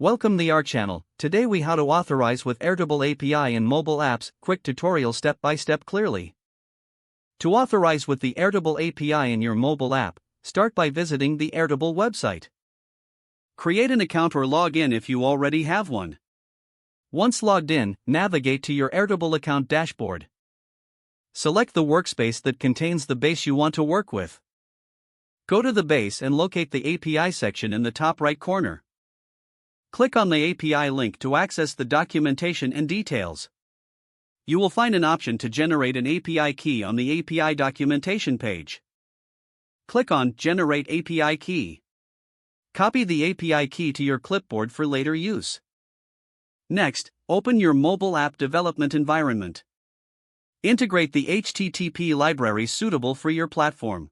Welcome the our channel. Today we how to authorize with Airtable API in mobile apps, quick tutorial step by step clearly. To authorize with the Airtable API in your mobile app, start by visiting the Airtable website. Create an account or log in if you already have one. Once logged in, navigate to your Airtable account dashboard. Select the workspace that contains the base you want to work with. Go to the base and locate the API section in the top right corner. Click on the API link to access the documentation and details. You will find an option to generate an API key on the API documentation page. Click on Generate API Key. Copy the API key to your clipboard for later use. Next, open your mobile app development environment. Integrate the HTTP library suitable for your platform.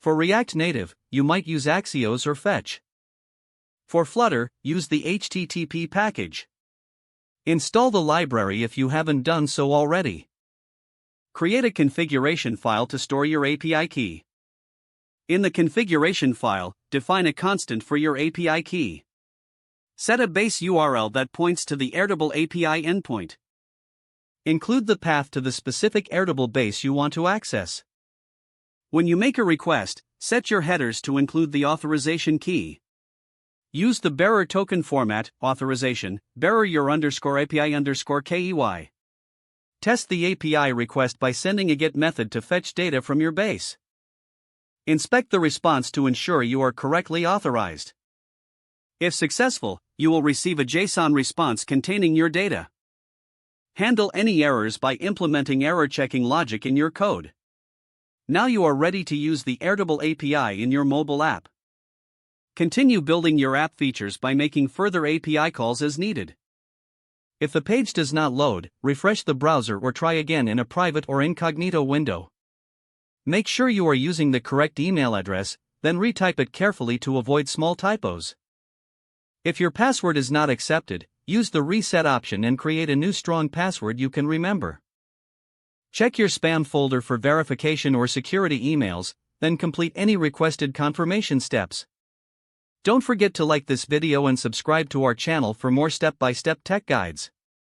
For React Native, you might use Axios or Fetch. For Flutter, use the HTTP package. Install the library if you haven't done so already. Create a configuration file to store your API key. In the configuration file, define a constant for your API key. Set a base URL that points to the Airtable API endpoint. Include the path to the specific Airtable base you want to access. When you make a request, set your headers to include the authorization key. Use the bearer token format, authorization, bearer your _API_KEY. Test the API request by sending a GET method to fetch data from your base. Inspect the response to ensure you are correctly authorized. If successful, you will receive a JSON response containing your data. Handle any errors by implementing error checking logic in your code. Now you are ready to use the Airtable API in your mobile app. Continue building your app features by making further API calls as needed. If the page does not load, refresh the browser or try again in a private or incognito window. Make sure you are using the correct email address, then retype it carefully to avoid small typos. If your password is not accepted, use the reset option and create a new strong password you can remember. Check your spam folder for verification or security emails, then complete any requested confirmation steps. Don't forget to like this video and subscribe to our channel for more step-by-step tech guides.